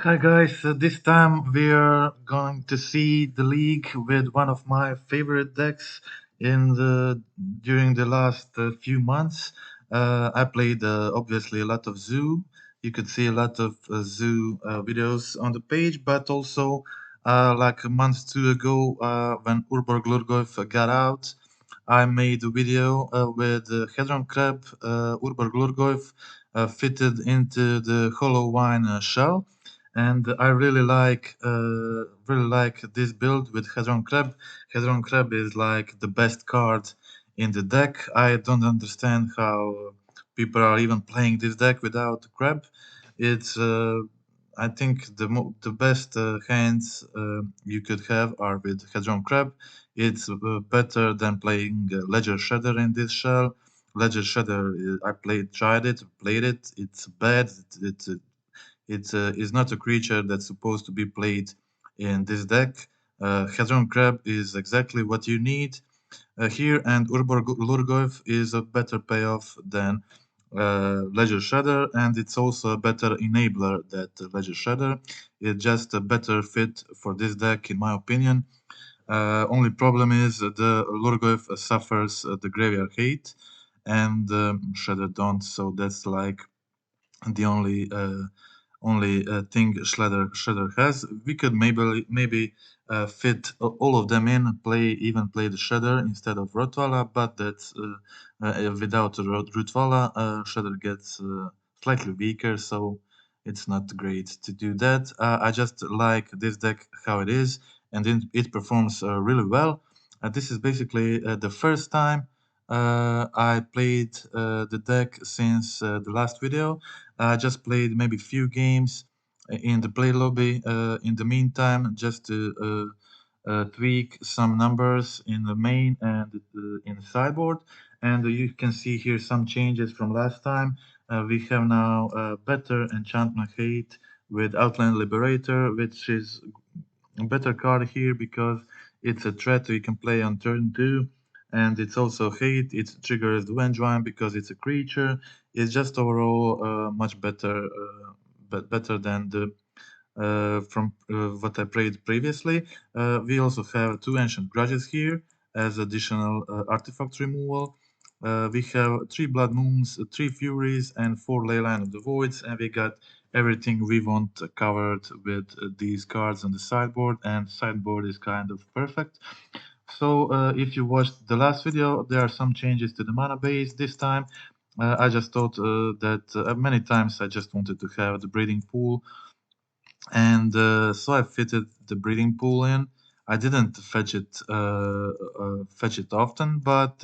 Hi guys, this time we're going to see the league with one of my favorite decks in the during the last few months. I played obviously a lot of Zoo. You could see a lot of Zoo videos on the page, but also like a month two ago when Urborg Lhurgoyf got out, I made a video with Hedron Crab Urborg Lhurgoyf fitted into the HollowCrabVine shell, and I really like this build with Hedron Crab. Hedron Crab is like the best card in the deck. I don't understand how people are even playing this deck without Crab. It's I think the best hands you could have are with Hedron Crab. It's better than playing Ledger Shredder in this shell. Ledger Shredder, tried it, played it. It's bad. It is not a creature that's supposed to be played in this deck. Hedron Crab is exactly what you need here, and Urborg Lhurgoyf is a better payoff than Ledger Shredder, and it's also a better enabler than Ledger Shredder. It's just a better fit for this deck, in my opinion. Only problem is the Lhurgoyf suffers the graveyard hate, and Shredder don't, so that's like the only thing Shredder has. We could maybe fit all of them in, play the Shredder instead of Rotwala, but that's without Rotwala, Shredder gets slightly weaker, so it's not great to do that. I just like this deck how it is, and it performs really well. This is basically the first time I played the deck since the last video. I just played maybe few games in the play lobby in the meantime, just to tweak some numbers in the main and in the sideboard. And you can see here some changes from last time. We have now better enchantment hate with Outland Liberator, which is a better card here because it's a threat you can play on turn 2, and it's also hate. It triggers the Vengevine because it's a creature. It's just overall much better, but better than the from what I played previously. We also have two Ancient Grudges here as additional artifact removal. We have three Blood Moons, three Furies, and four Leyline of the Voids, and we got everything we want covered with these cards on the sideboard, and sideboard is kind of perfect. So if you watched the last video, there are some changes to the mana base this time. I just thought that many times I just wanted to have the breeding pool, and so I fitted the breeding pool in. I didn't fetch it often, but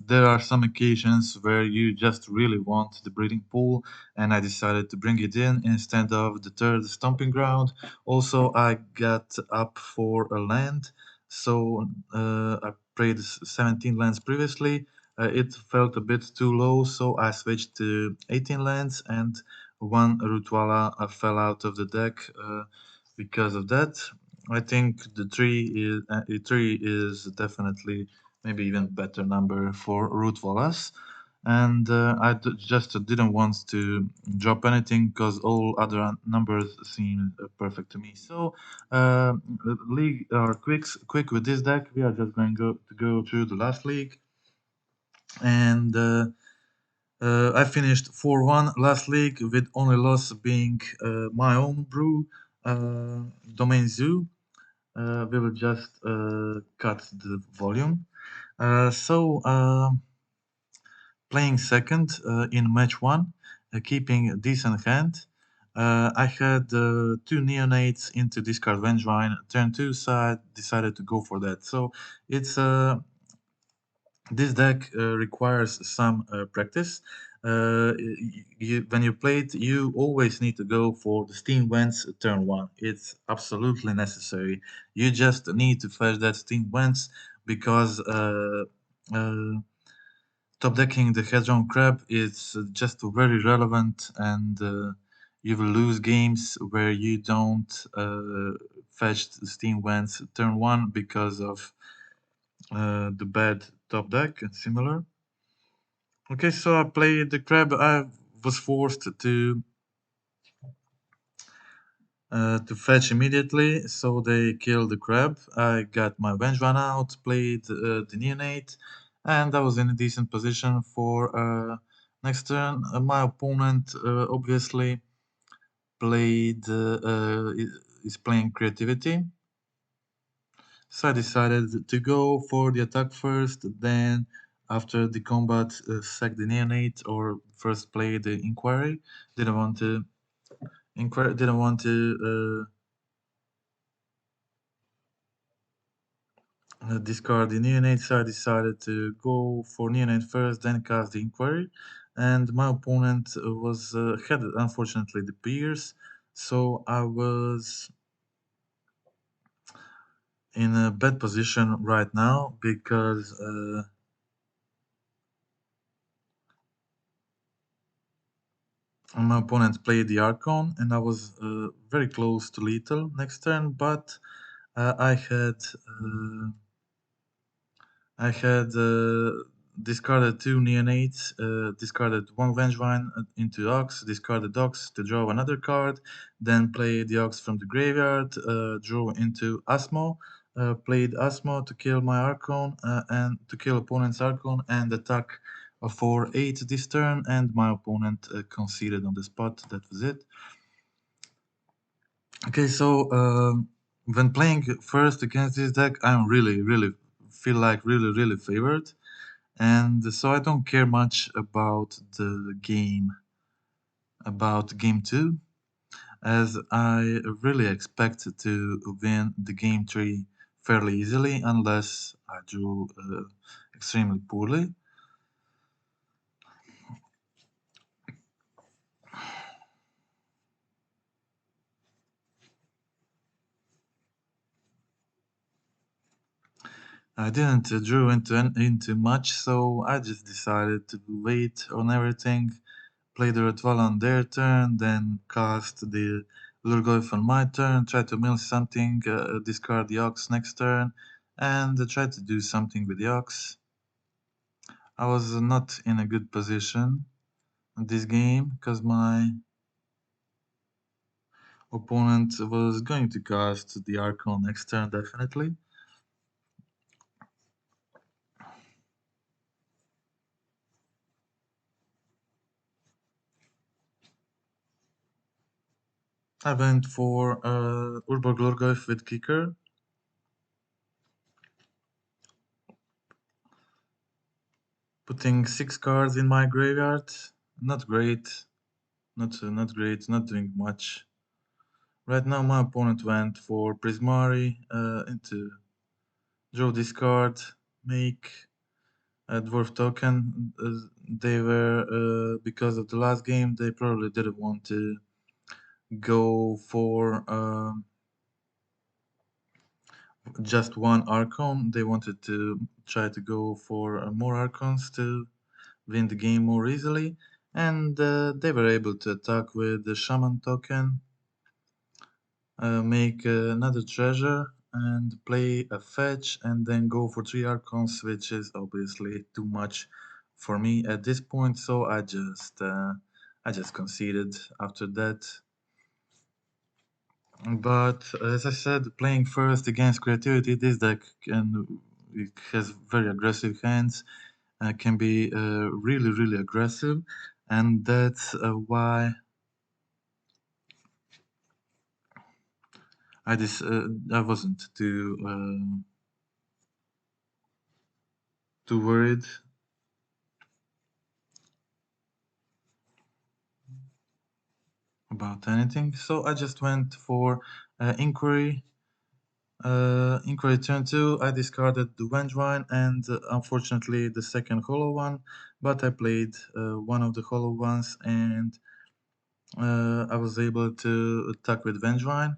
there are some occasions where you just really want the breeding pool, and I decided to bring it in instead of the third stomping ground. Also, I got up for a land, so I played 17 lands previously. It felt a bit too low, so I switched to 18 lands, and one Rutwala fell out of the deck because of that. I think the three is definitely maybe even better number for Rutwalas, and just didn't want to drop anything because all other numbers seem perfect to me. So league or quick with this deck. We are just going to go through the last league, and I finished 4-1 last league with only loss being my own brew, Domain Zoo. We will just cut the volume. Playing second in match 1, keeping a decent hand. I had two neonates into discard Vengevine turn 2, so I decided to go for that. So it's this deck requires some practice. When you play it, you always need to go for the Steam Vents turn 1. It's absolutely necessary. You just need to fetch that Steam Vents because uh, top decking the Hedron Crab is just very relevant, and you will lose games where you don't fetch the Steam Vents turn 1 because of the bad top deck and similar. Okay, so I played the crab. I was forced to to fetch immediately, so they killed the crab. I got my Venge Run out, played the Neonate, and I was in a decent position for next turn. My opponent obviously played is playing creativity, so I decided to go for the attack first. Then, after the combat, sack the Neonate or first play the Inquiry. Didn't want to inquire. Didn't want to. Discard the neonate, so I decided to go for neonate first, then cast the inquiry. And my opponent was had unfortunately the Pierce, so I was in a bad position right now because my opponent played the Archon, and I was very close to lethal next turn, but I had. I had discarded two neonates, discarded one Vengevine into Ox, discarded Ox to draw another card, then played the Ox from the graveyard, drew into Asmo, played Asmo to kill my Archon and to kill opponent's Archon and attack for 8 this turn, and my opponent conceded on the spot. That was it. Okay, so when playing first against this deck, I'm really feel like really favored, and so I don't care much about game two, as I really expect to win the game three fairly easily, unless I drew extremely poorly. I didn't drew into much, so I just decided to wait on everything, play the Ritual on their turn, then cast the Lhurgoyf on my turn, try to mill something, discard the Ox next turn, and try to do something with the Ox. I was not in a good position in this game because my opponent was going to cast the Archon next turn, definitely. I went for Urborg Lhurgoyf with Kicker. Putting 6 cards in my graveyard. Not great. Not great. Not doing much. Right now, my opponent went for Prismari into draw this card, make a dwarf token. They were because of the last game, they probably didn't want to go for just one Archon. They wanted to try to go for more Archons to win the game more easily, and they were able to attack with the Shaman token, make another treasure, and play a fetch, and then go for 3 Archons, which is obviously too much for me at this point. So I just conceded after that. But as I said, playing first against creativity, this deck it has very aggressive hands, can be really aggressive, and that's why I wasn't too worried about anything. So I just went for inquiry. Inquiry turn 2, I discarded the Vengevine and unfortunately the second hollow one, but I played one of the hollow ones, and I was able to attack with Vengevine.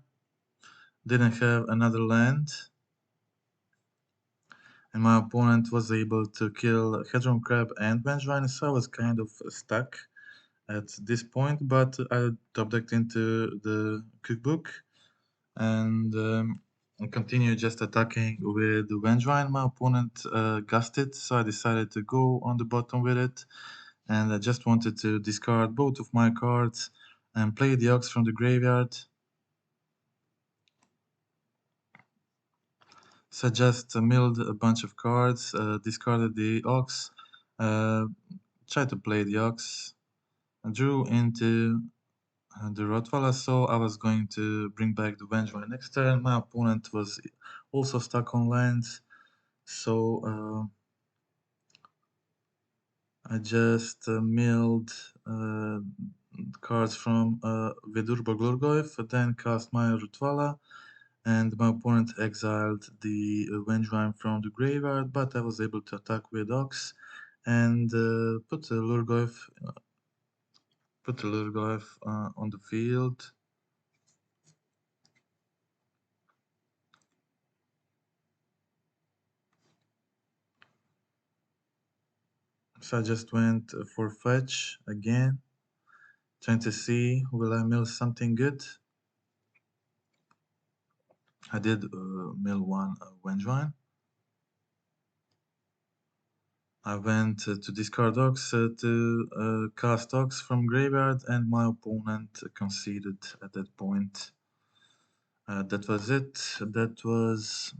Didn't have another land, and my opponent was able to kill Hedron Crab and Vengevine, so I was kind of stuck at this point, but I top decked into the cookbook and continue just attacking with the Vengevine. My opponent gassed it, so I decided to go on the bottom with it, and I just wanted to discard both of my cards and play the Ox from the graveyard. So I just milled a bunch of cards, discarded the Ox, uh, tried to play the Ox, drew into the Rottweiler, so I was going to bring back the Vengevine next turn. My opponent was also stuck on lands, so I just milled cards from with Urborg Lhurgoyf, then cast my Rottweiler, and my opponent exiled the Vengevine from the graveyard, but I was able to attack with Ox and put the Lhurgoyf on the field. So I just went for fetch again, trying to see will I mill something good. I did mill one Vengevine. I went to discard Ox to cast Ox from graveyard, and my opponent conceded at that point. That was it. That was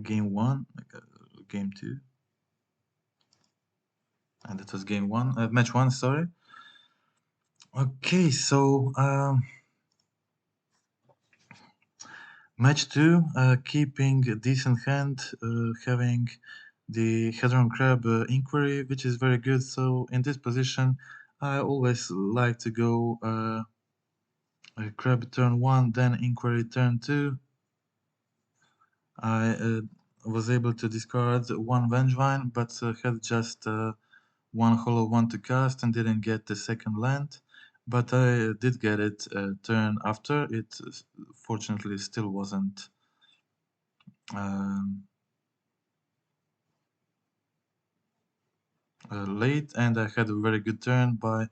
game one, game two, and that was game one, match one. Sorry. Okay, so match two, keeping a decent hand, having the Hedron Crab Inquiry, which is very good. So in this position, I always like to go Crab turn one, then Inquiry turn two. I was able to discard one Vengevine, but had just one hollow one to cast and didn't get the second land. But I did get it turn after. It fortunately still wasn't um, late, and I had a very good turn by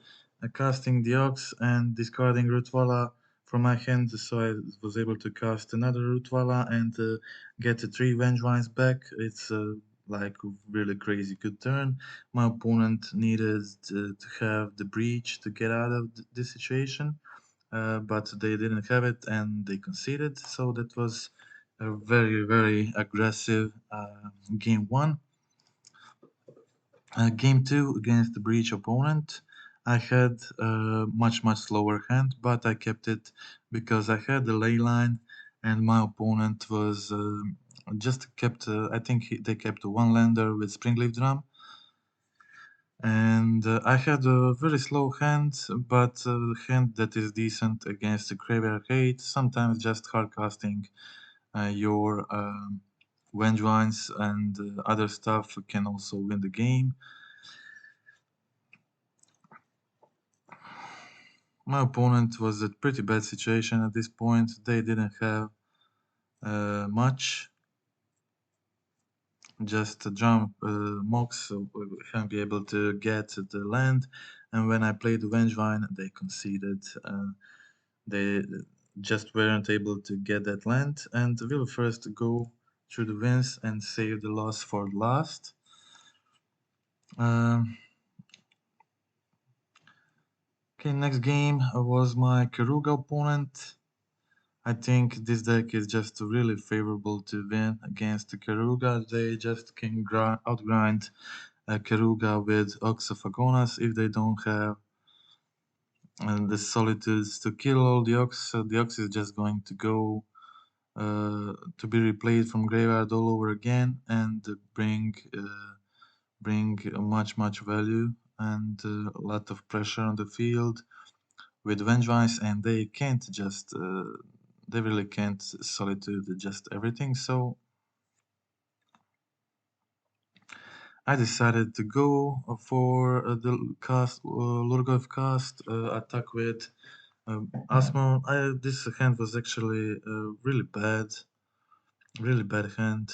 casting the Ox and discarding Rootwalla from my hand, so I was able to cast another Rootwalla and get the 3 Vengevines back. It's like a really crazy good turn. My opponent needed to have the breach to get out of this situation, but they didn't have it and they conceded, so that was a very, very aggressive game one. Game two against the breach opponent, I had a much slower hand, but I kept it because I had the ley line, and my opponent was just kept. I think they kept one lander with Springleaf Drum, and I had a very slow hand, but a hand that is decent against the Graveyard Hate. Sometimes just hard casting your Vengevines and other stuff can also win the game. My opponent was a pretty bad situation at this point. They didn't have much. Just a jump Mox, so we can't be able to get the land. And when I played Vengevine, they conceded. They just weren't able to get that land. And we'll first go through the wins and save the loss for last. Okay, next game was my Karuga opponent. I think this deck is just really favorable to win against the Karuga. They just can outgrind Karuga with Ox of Agonas if they don't have the Solitudes to kill all the Ox. The Ox is just going to go to be replayed from graveyard all over again and bring much value and a lot of pressure on the field with Vengevines, and they can't just they really can't solitude just everything. So I decided to go for the cast Lhurgoyf cast attack with Asmo. This hand was actually really bad hand,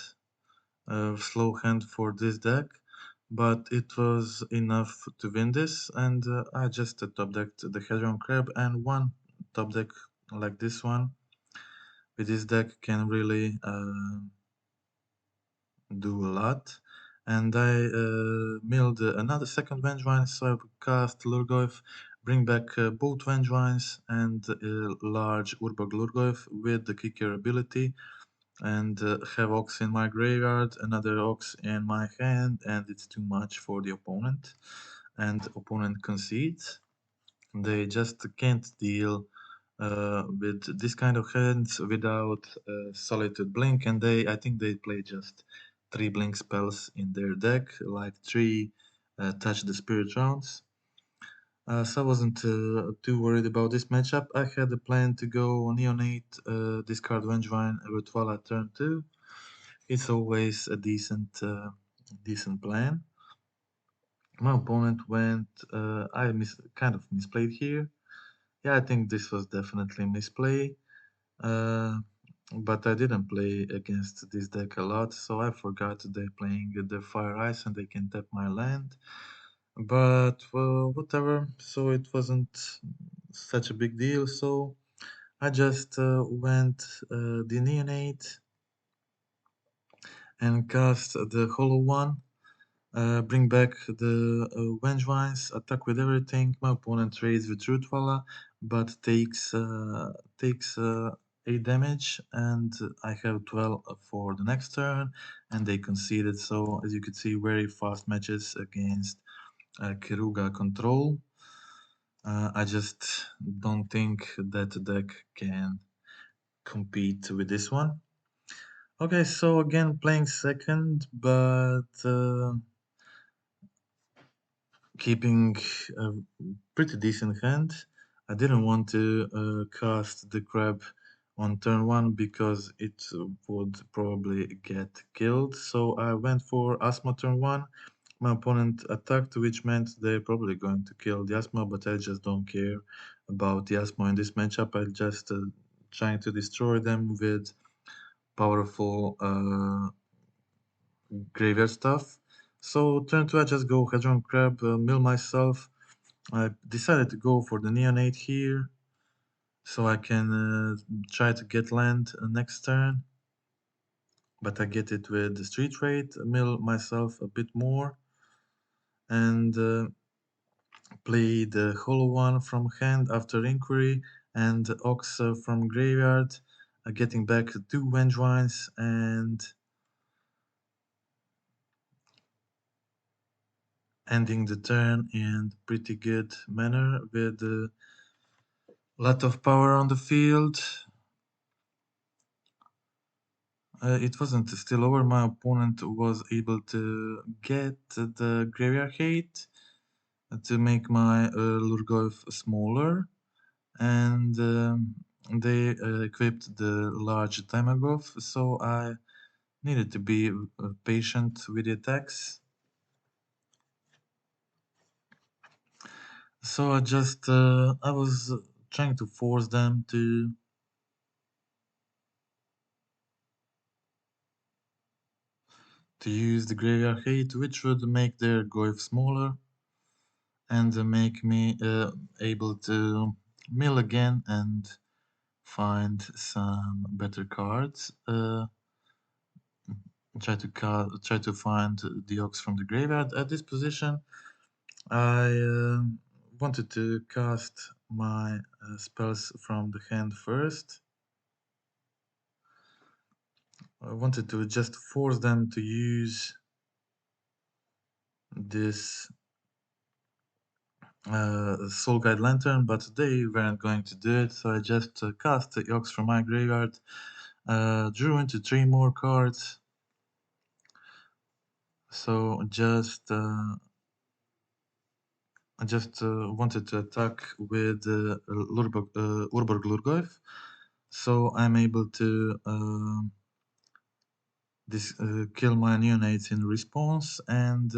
slow hand for this deck, but it was enough to win this, and I just top decked the Hedron Crab, and one top deck like this one with this deck can really do a lot. And I milled another second Vengevine, so I would cast Lhurgoyf, bring back both Vengevines and large Urborg Lhurgoyf with the kicker ability. and have Ox in my graveyard, another Ox in my hand, and it's too much for the opponent. And opponent concedes. They just can't deal with this kind of hands without Solitude Blink, and I think they play just 3 Blink spells in their deck, like 3 Touch the Spirit rounds. So I wasn't too worried about this matchup. I had a plan to go Neonate, discard Vengevine, Rituala turn 2. It's always a decent plan. My opponent went, kind of misplayed here. Yeah, I think this was definitely misplay. Uh, but I didn't play against this deck a lot, so I forgot they're playing the Fire Ice and they can tap my land. But well, whatever. So it wasn't such a big deal. So I just went the Neonate and cast the Hollow One. Bring back the Vengevines, attack with everything. My opponent trades with Rootwalla, but takes 8 damage, and I have 12 for the next turn, and they conceded. So as you can see, very fast matches against Kiruga control. I just don't think that deck can compete with this one. Okay, so again playing second, but keeping a pretty decent hand. I didn't want to cast the crab on turn 1 because it would probably get killed. So I went for Asthma turn 1. My opponent attacked, which meant they're probably going to kill the Asthma, but I just don't care about the Asthma in this matchup. I'm just trying to destroy them with powerful graveyard stuff. So turn 2 I just go Hedron Crab, mill myself. I decided to go for the Neonate here, so I can try to get land next turn. But I get it with the Street Trade, mill myself a bit more, and play the Hollow One from hand after Inquiry, and Ox from Graveyard, getting back 2 Vengevines, and ending the turn in pretty good manner with a lot of power on the field. It wasn't still over. My opponent was able to get the Graveyard Hate to make my Lhurgoyf smaller, and they equipped the large Timagov, so I needed to be patient with the attacks. So I was trying to force them to use the Graveyard Hate, which would make their Goyf smaller and make me able to mill again and find some better cards. Try to find the Ox from the graveyard. At this position, I wanted to cast my spells from the hand first. I wanted to just force them to use this Soul Guide Lantern, but they weren't going to do it, so I just cast the Ox from my graveyard, drew into 3 more cards. So I just wanted to attack with Urborg Lhurgoyf, so I'm able to kill my neonates in response and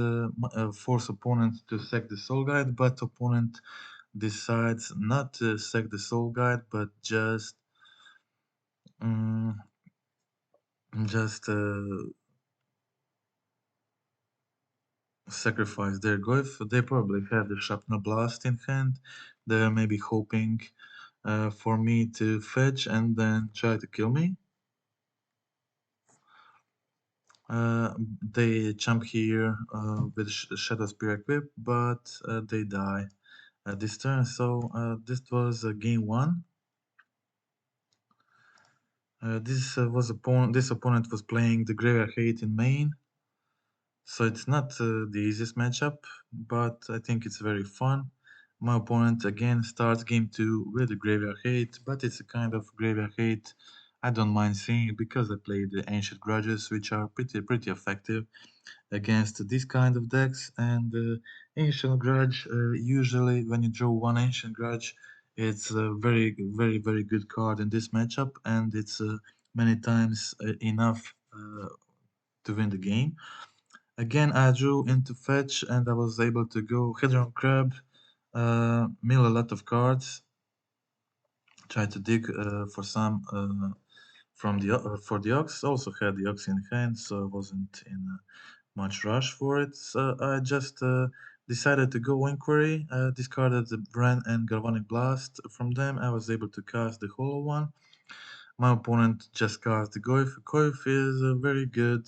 force opponent to sack the Soul Guide, but opponent decides not to sack the Soul Guide, but um, just sacrifice their Goyf. They probably have the Shrapnel Blast in hand. They're maybe hoping for me to fetch and then try to kill me. They jump here with Shadow Spear equipped, but they die this turn. So this was game 1. This opponent was playing the Graveyard Hate in main, so it's not the easiest matchup, but I think it's very fun. My opponent again starts game 2 with the Graveyard Hate, but it's a kind of Graveyard Hate I don't mind seeing because I play the Ancient Grudges, which are pretty effective against this kind of decks. And Ancient Grudge, usually when you draw one Ancient Grudge, it's a very good card in this matchup, and it's many times enough to win the game. Again, I drew into fetch, and I was able to go Hedron Crab, mill a lot of cards, try to dig for some from for the Ox. Also had the Ox in hand, so I wasn't in much rush for it. So I just decided to go Inquiry, discarded the Bren and Galvanic Blast. From them, I was able to cast the Hollow one. My opponent just cast the Goyf. Goyf is very good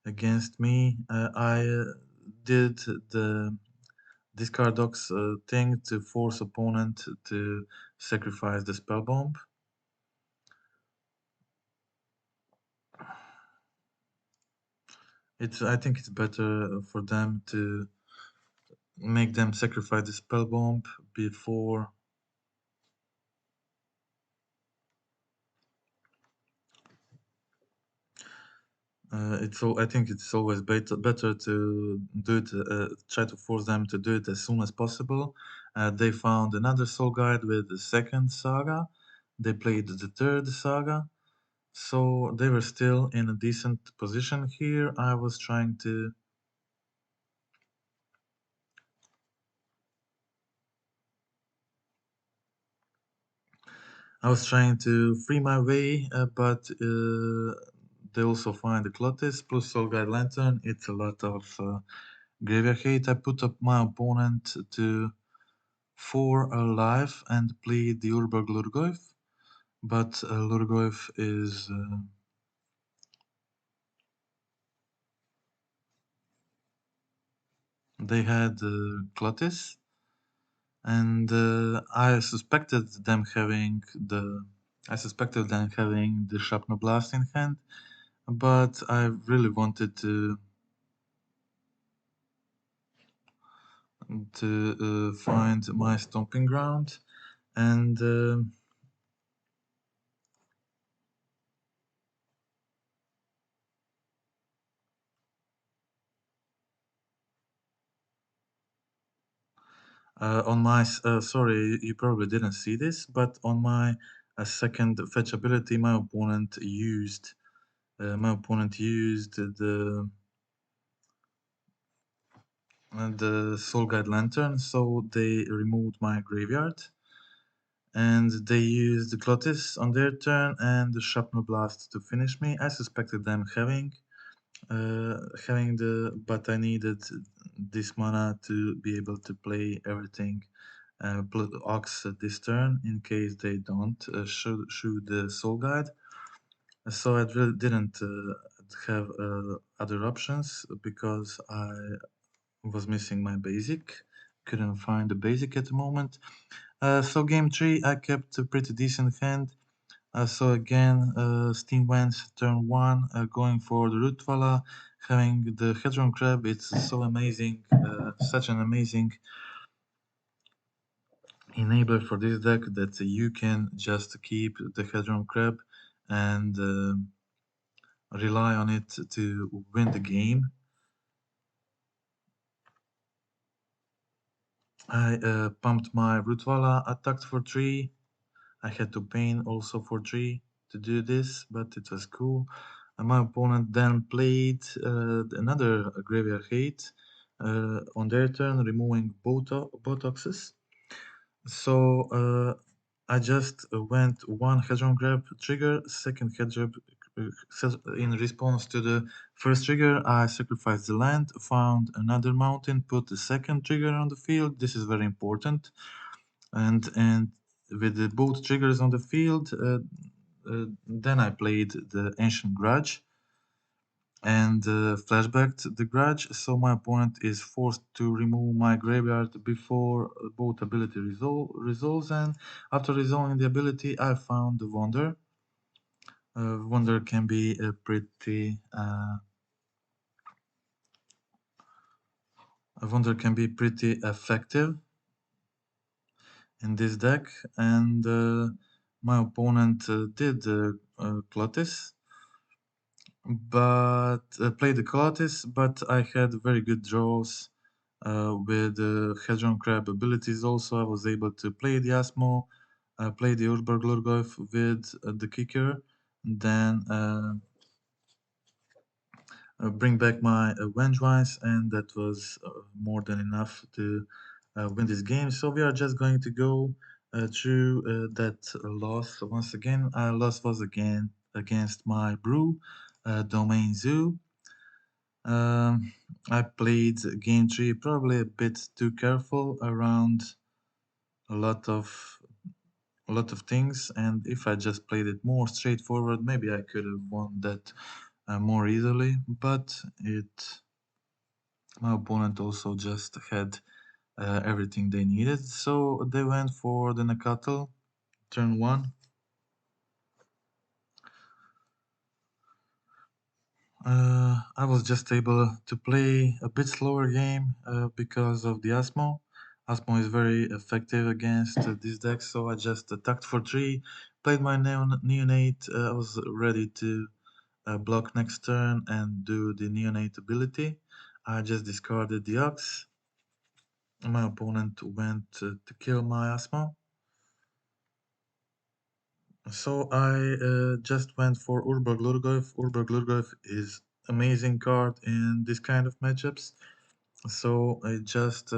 against me. I did the discard Ox thing to force opponent to sacrifice the Spell Bomb. I think it's better for them to make them sacrifice the Spell Bomb before I think it's always better to do it. Try to force them to do it as soon as possible. They found another Soul Guide with the second saga. They played the third saga, so they were still in a decent position here. I was trying to free my way, but they also find the Clotis plus Soul Guide Lantern. It's a lot of graveyard hate. I put up my opponent to 4 alive and played the Urborg Lhurgoyf, but Lhurgoyf is they had Clotis, and I suspected them having the Shrapnel Blast in hand, but I really wanted to find my stomping ground, and on my sorry, you probably didn't see this, but on my second fetch ability, my opponent used the Soul Guide Lantern, so they removed my graveyard, and they used the Clotis on their turn and the Shrapnel Blast to finish me. I suspected them having but I needed this mana to be able to play everything. Ox this turn in case they don't shoot the Soul Guide. So I really didn't have other options because I was missing my basic. Couldn't find the basic at the moment. So game 3 I kept a pretty decent hand. So again, Steam Vents turn 1, going for the Rootwalla, having the Hedron Crab. It's so amazing, such an amazing enabler for this deck that you can just keep the Hedron Crab and rely on it to win the game. I pumped my Rootwalla, attacked for 3. I had to pain also for 3 to do this, but it was cool. And my opponent then played another Graveyard Hate on their turn, removing both Oxes. So I just went one Hedron Grab trigger, second Hedron in response to the first trigger, I sacrificed the land, found another mountain, put the second trigger on the field. This is very important. And with both triggers on the field, then I played the Ancient Grudge and flashbacked the Grudge, so my opponent is forced to remove my graveyard before both ability resolves, and after resolving the ability, I found the Wonder. Wonder can be pretty effective in this deck, and my opponent did Clotis, but played the Clotis, but I had very good draws with Hedron Crab abilities. Also, I was able to play the Asmo, play the Urborg Lhurgoyf with the kicker, then bring back my Vengevines, and that was more than enough to win this game. So we are just going to go through that loss once again. Loss was again against my brew, Domain Zoo. I played game 3 probably a bit too careful around a lot of things, and if I just played it more straightforward, maybe I could have won that more easily, but my opponent also just had everything they needed, so they went for the Nakatl turn 1. I was just able to play a bit slower game because of the Asmo. Asmo is very effective against this deck, so I just attacked for 3, played my Neonate. I was ready to block next turn and do the Neonate ability. I just discarded the Ox. My opponent went to kill my Asmo. So I just went for Urborg Lhurgoyf. Urborg Lhurgoyf is amazing card in this kind of matchups. So it just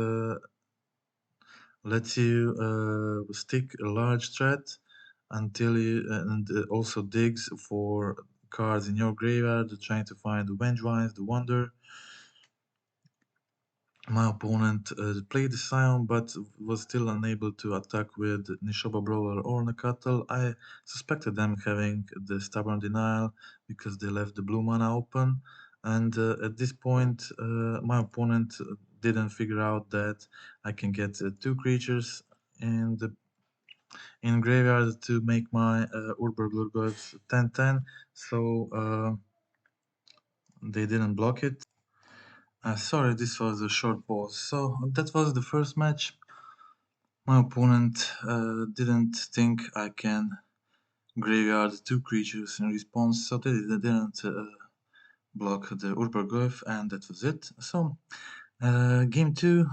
lets you stick a large threat until you and also digs for cards in your graveyard, trying to find the Vengevines, the Wonder. My opponent played the Scion, but was still unable to attack with Nishoba Brawler or Nakatl. I suspected them having the Stubborn Denial because they left the blue mana open. And at this point, my opponent didn't figure out that I can get 2 creatures in graveyard to make my Urborg Lhurgoyf 10/10. So they didn't block it. Sorry, this was a short pause. So that was the first match. My opponent didn't think I can graveyard 2 creatures in response, so they didn't block the Urborg, and that was it. So, game 2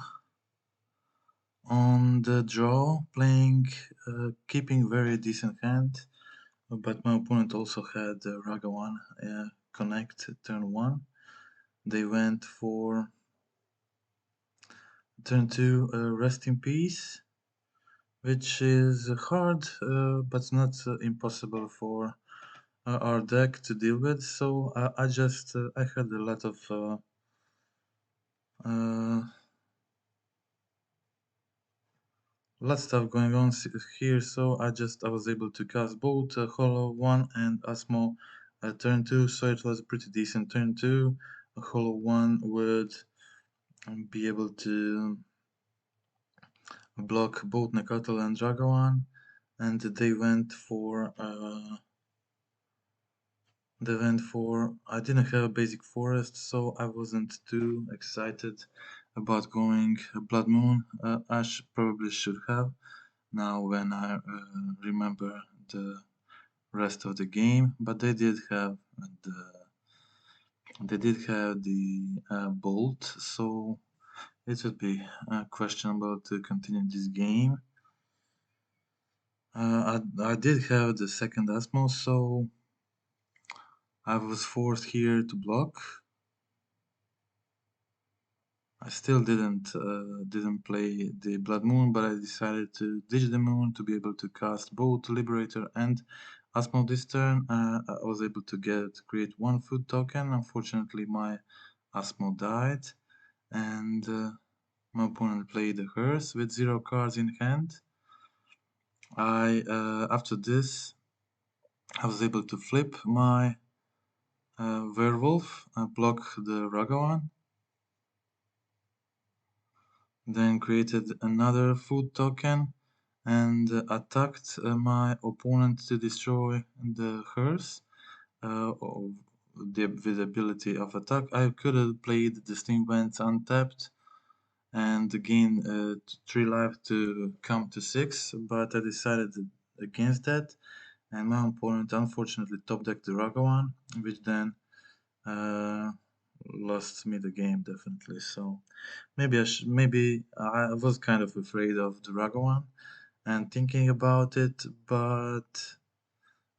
on the draw, playing, keeping very decent hand, but my opponent also had Ragavan connect turn 1. They went for turn 2 Rest in Peace, which is hard, but not impossible for our deck to deal with. So I had a lot of stuff going on here. So I was able to cast both Hollow 1 and Asmo turn 2. So it was a pretty decent turn 2. Hollow 1 would be able to block both Nakatl and Dragawan, and they went for I didn't have a basic forest, so I wasn't too excited about going Blood Moon. I probably should have now when I remember the rest of the game, but they did have the bolt, so it would be questionable to continue this game. I did have the second Asmo, so I was forced here to block. I still didn't play the Blood Moon, but I decided to ditch the Moon to be able to cast both Liberator and Asmo this turn. I was able to create 1 food token. Unfortunately, my Asmo died, and my opponent played a Hearse with 0 cards in hand. After this, I was able to flip my Werewolf, block the Ragavan, then created another food token and attacked my opponent to destroy the Hearse. of the visibility of attack. I could have played the Steam Vents untapped and gain 3 life to come to 6, but I decided against that, and my opponent unfortunately top decked the Ragavan, which then uh, lost me the game definitely. So maybe I was kind of afraid of the Ragavan and thinking about it, but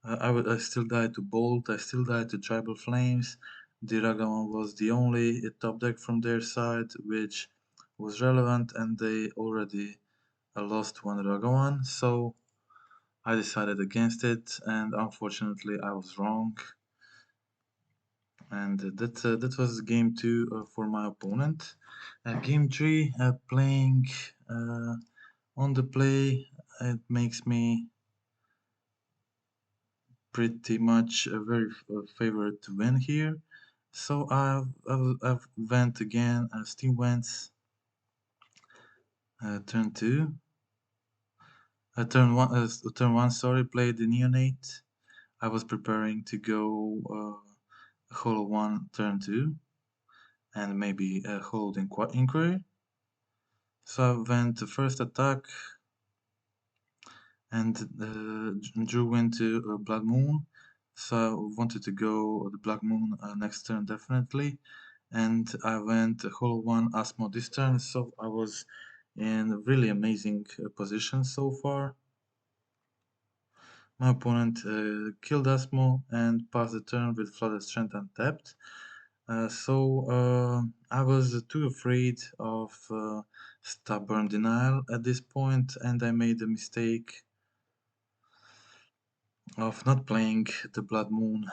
I still died to Bolt, I still died to Tribal Flames. The Ragavan was the only top deck from their side which was relevant, and they already lost one Ragavan, so I decided against it, and unfortunately I was wrong. And that was game 2 for my opponent. Game 3, playing on the play, it makes me pretty much a very favorite to win here. So I've went again, Steam went turn 2. Turn 1, sorry, played the Neonate. I was preparing to go Hollow 1 turn 2 and maybe Hollow Inquiry. So I went to first attack and drew into Blood Moon. So I wanted to go the Black Moon next turn definitely. And I went Hollow 1 Asmo this turn, so I was in a really amazing position so far. My opponent killed Asmo and passed the turn with Flooded Strength untapped. So I was too afraid of Stubborn Denial at this point, and I made the mistake of not playing the Blood Moon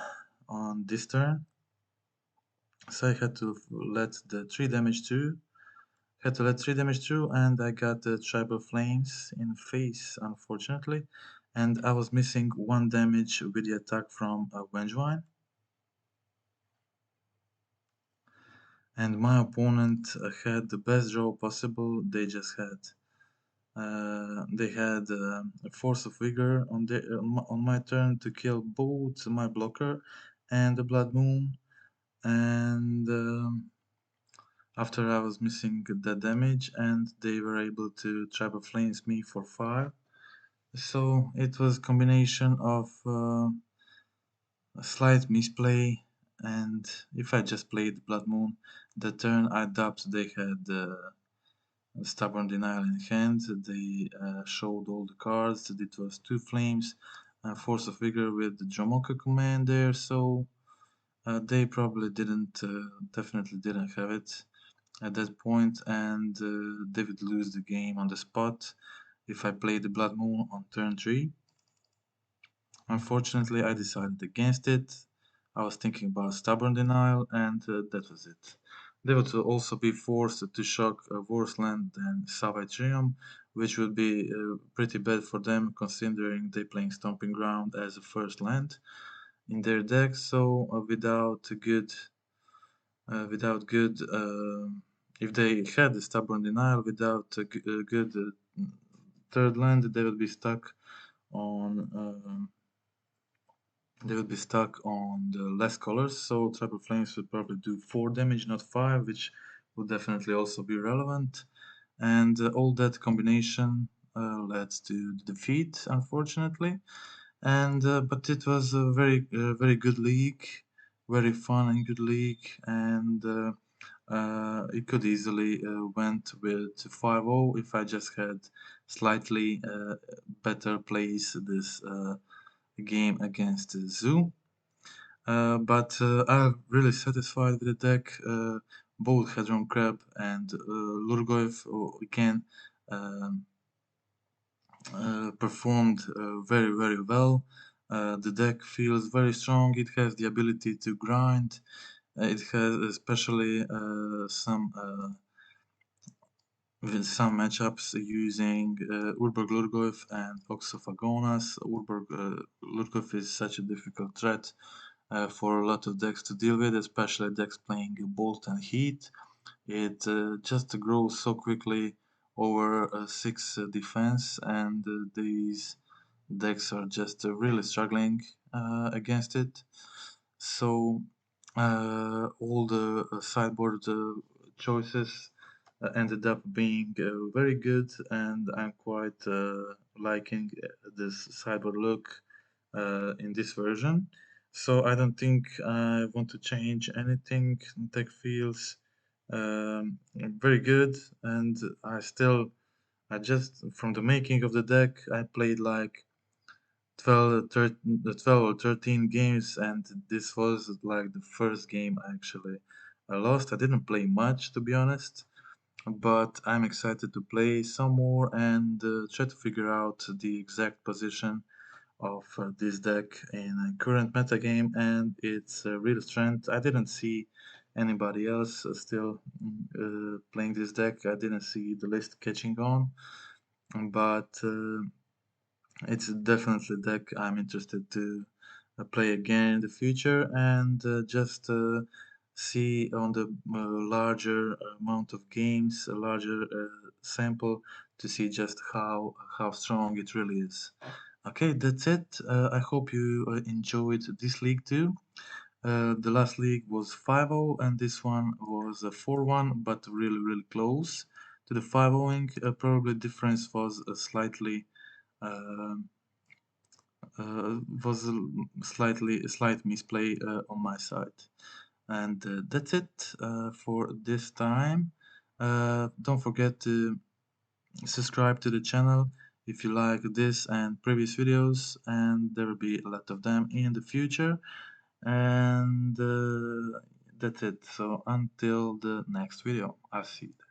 on this turn. So I had to let the 3 damage through. And I got the Tribal Flames in face, unfortunately. And I was missing 1 damage with the attack from Vengevine. And my opponent had the best draw possible. They had a Force of Vigor on my turn to kill both my blocker and the Blood Moon. And after I was missing that damage, and they were able to Tribal Flames me for 5. So it was a combination of a slight misplay, and if I just played Blood Moon, the turn I dubbed they had Stubborn Denial in hand. They showed all the cards. It was 2 Flames, Force of Vigor with the Dromoka command there, so they probably definitely didn't have it at that point, and they would lose the game on the spot if I played the Blood Moon on turn 3. Unfortunately, I decided against it. I was thinking about Stubborn Denial, and that was it. They would also be forced to shock a worse land than Savage Realm, which would be pretty bad for them considering they playing Stomping Ground as a first land in their deck. So without good, if they had the Stubborn Denial without a good third land, they would be stuck on. They would be stuck on the less colors, so Tribal Flames would probably do 4 damage, not 5, which would definitely also be relevant. And all that combination led to the defeat, unfortunately. And but it was a very good league, very fun and good league, and it could easily went with 5-0 if I just had slightly better plays this game against Zoo. But I'm really satisfied with the deck. Both Hedron Crab and Lhurgoyf again um, performed very well. The deck feels very strong. It has the ability to grind. It has especially with some matchups using Urborg Lhurgoyf and Oxophagonas. Urborg Lhurgoyf is such a difficult threat for a lot of decks to deal with, especially decks playing Bolt and Heat. It just grows so quickly over 6 defense, and these decks are just really struggling against it. So all the sideboard choices ended up being very good, and I'm quite liking this sideboard look in this version. So I don't think I want to change anything. Tech feels very good, and I just from the making of the deck I played like 12 or 13 games, and this was like the first game actually I lost. I didn't play much, to be honest, but I'm excited to play some more and try to figure out the exact position of this deck in a current metagame and its real strength. I didn't see anybody else still playing this deck. I didn't see the list catching on, but it's definitely a deck I'm interested to play again in the future and just see on the larger amount of games, a larger sample to see just how strong it really is. Okay, that's it. I hope you enjoyed this league too. The last league was 5-0 and this one was a 4-1, but really close to the 5-0ing. Probably difference was slightly um was a slight misplay on my side. And that's it for this time. Don't forget to subscribe to the channel if you like this and previous videos, and there will be a lot of them in the future. And that's it. So until the next video, I'll see you.